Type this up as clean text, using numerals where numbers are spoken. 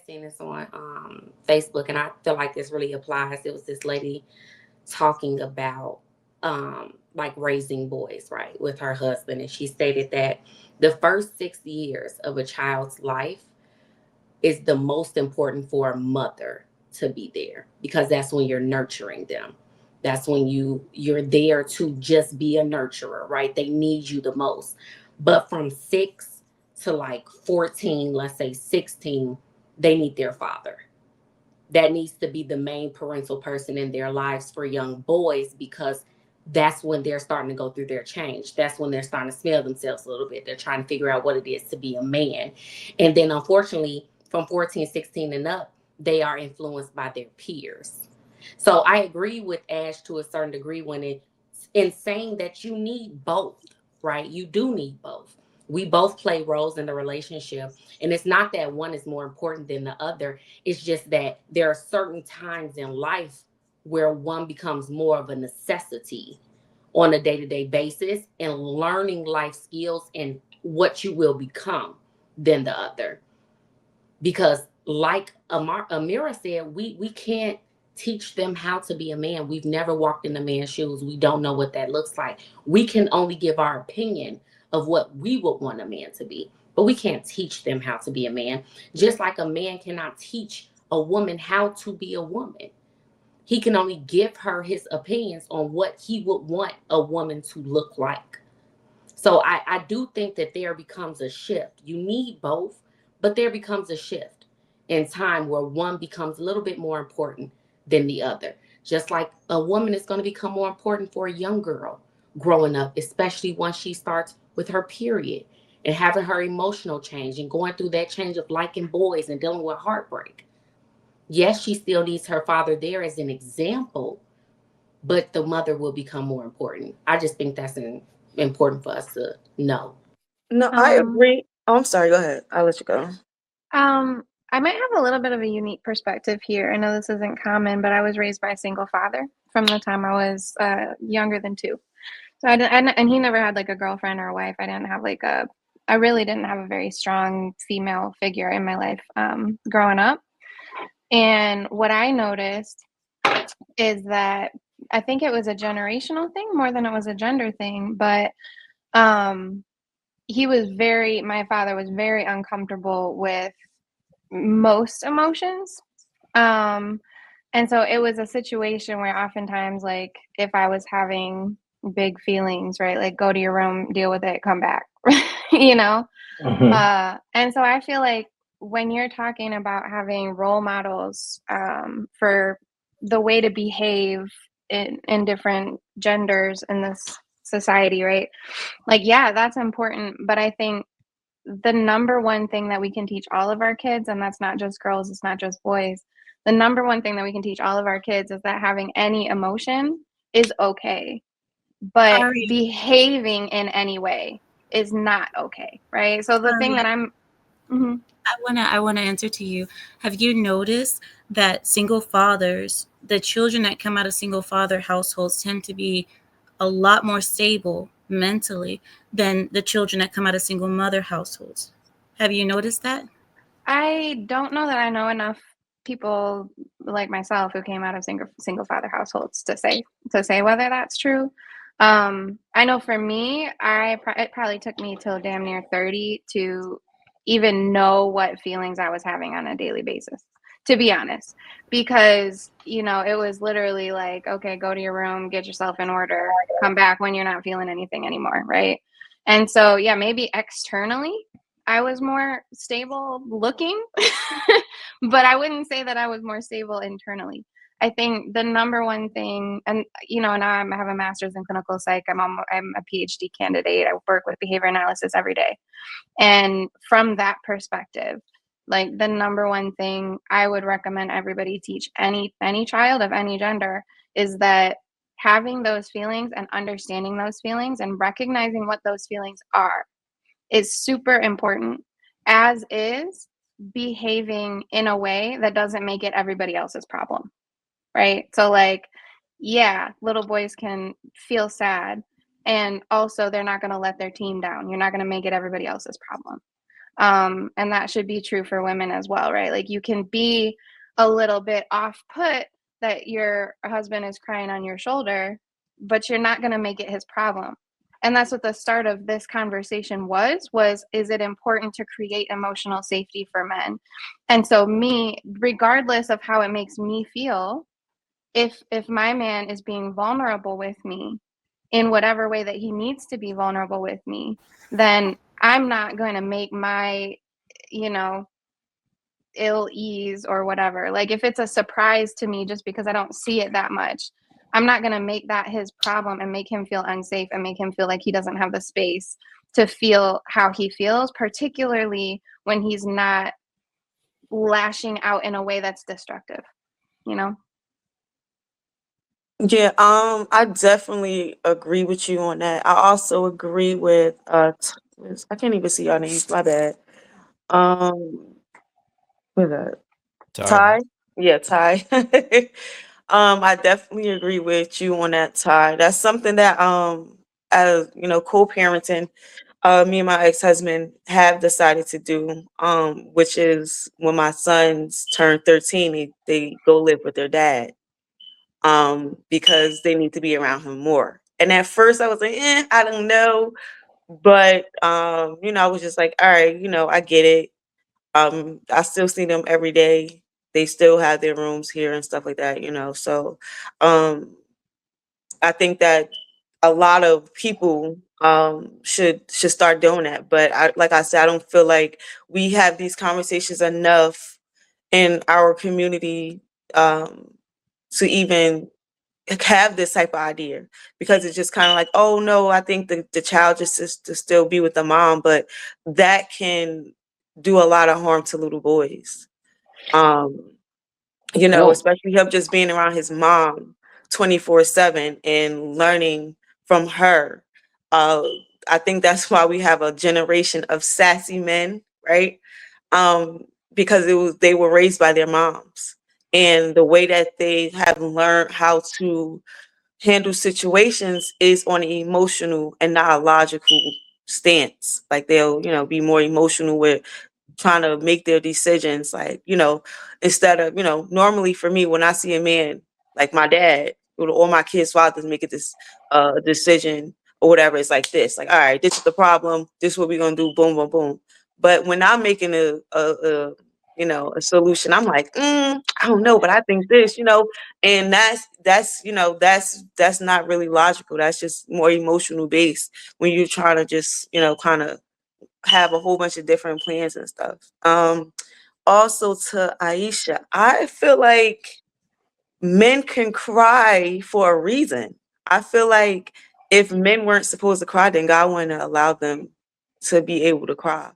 seen this on Facebook, and I feel like this really applies. It was this lady talking about like raising boys, right, with her husband, and she stated that the first 6 years of a child's life is the most important for a mother to be there, because that's when you're nurturing them. That's when you're there to just be a nurturer, right? They need you the most. But from 6 to like 14, let's say 16, they need their father. That needs to be the main parental person in their lives for young boys, because that's when they're starting to go through their change. That's when they're starting to smell themselves a little bit. They're trying to figure out what it is to be a man. And then unfortunately, from 14, 16 and up, they are influenced by their peers. So I agree with Ash to a certain degree when in saying that you need both, right? You do need both. We both play roles in the relationship. And it's not that one is more important than the other. It's just that there are certain times in life where one becomes more of a necessity on a day-to-day basis and learning life skills and what you will become than the other. Because like Amira said, we can't teach them how to be a man. We've never walked in a man's shoes. We don't know what that looks like. We can only give our opinion of what we would want a man to be, but we can't teach them how to be a man. Just like a man cannot teach a woman how to be a woman. He can only give her his opinions on what he would want a woman to look like. So I do think that there becomes a shift. You need both, but there becomes a shift in time where one becomes a little bit more important than the other. Just like a woman is going to become more important for a young girl growing up, especially once she starts with her period and having her emotional change and going through that change of liking boys and dealing with heartbreak. Yes, she still needs her father there as an example, but the mother will become more important. I just think that's important for us to know. No, I Um, agree. Oh, I'm sorry. Go ahead. I'll let you go. I might have a little bit of a unique perspective here. I know this isn't common, but I was raised by a single father from the time I was younger than two. So I didn't, and he never had like a girlfriend or a wife. I didn't have like a, I really didn't have a very strong female figure in my life growing up. And what I noticed is that I think it was a generational thing more than it was a gender thing, but um, my father was very uncomfortable with most emotions. Um, and so it was a situation where oftentimes, like, if I was having big feelings, right, like go to your room, deal with it, come back, you know? Mhm. And so I feel like when you're talking about having role models for the way to behave in different genders in this society, right? Like, yeah, that's important. But I think the number one thing that we can teach all of our kids, and that's not just girls, it's not just boys, the number one thing that we can teach all of our kids is that having any emotion is okay, but Ari, behaving in any way is not okay, right? So the thing Ari, that I'm mhm. I wanna answer to you. Have you noticed that single fathers, the children that come out of single father households tend to be a lot more stable mentally than the children that come out of single mother households? Have you noticed that? I don't know that I know enough people like myself who came out of single father households to say whether that's true. I know for me, it probably took me till damn near 30 to even know what feelings I was having on a daily basis, to be honest, because it was literally like, okay, go to your room, get yourself in order, come back when you're not feeling anything anymore, right? And so, yeah, maybe externally I was more stable looking, but I wouldn't say that I was more stable internally. I think the number one thing, and now I have a master's in clinical psych. I'm a PhD candidate. I work with behavior analysis every day, and from that perspective, like the number one thing I would recommend everybody teach any child of any gender is that having those feelings and understanding those feelings and recognizing what those feelings are is super important, as is behaving in a way that doesn't make it everybody else's problem, right? So, like, yeah, little boys can feel sad, and also they're not going to let their team down. You're not going to make it everybody else's problem. And that should be true for women as well, right? Like you can be a little bit off put that your husband is crying on your shoulder, but you're not going to make it his problem. And that's what the start of this conversation was, is it important to create emotional safety for men? And so me, regardless of how it makes me feel, if my man is being vulnerable with me in whatever way that he needs to be vulnerable with me, then I'm not going to make my, you know, ill ease or whatever. Like if it's a surprise to me just because I don't see it that much, I'm not going to make that his problem and make him feel unsafe and make him feel like he doesn't have the space to feel how he feels, particularly when he's not lashing out in a way that's destructive, you know? Yeah, I definitely agree with you on that. I also agree with I can't even see your names, my bad. Who's that? Ty. Ty? Yeah, Ty. I definitely agree with you on that, Ty. That's something that as you know, co-parenting, me and my ex-husband have decided to do, which is when my sons turn 13, they go live with their dad. Because they need to be around him more. And at first I was like, I don't know. But you know, I was just like, all right, you know, I get it. I still see them every day. They still have their rooms here and stuff like that, you know. So um I think that a lot of people should start doing that. But like I said, I don't feel like we have these conversations enough in our community um to even have this type of idea, because it's just kind of like, oh no, I think the child just is to still be with the mom, but that can do a lot of harm to little boys. Um, you know, Well, especially him just being around his mom 24/7 and learning from her. Uh, I think that's why we have a generation of sassy men, right? Um, because they were raised by their moms, and the way that they have learned how to handle situations is on an emotional and not a logical stance. Like they'll, you know, be more emotional with trying to make their decisions, like, you know, instead of, you know, normally for me, when I see a man like my dad or my kids' fathers make this decision or whatever, it's like this, like, all right, this is the problem, this is what we're gonna do, boom, boom, boom. But when I'm making a you know, a solution, I'm like, I don't know, but I think this, you know, and that's you know, that's not really logical. That's just more emotional based when you're trying to just, you know, kind of have a whole bunch of different plans and stuff. Also to Aisha, I feel like men can cry for a reason. I feel like if men weren't supposed to cry, then God wouldn't allow them to be able to cry.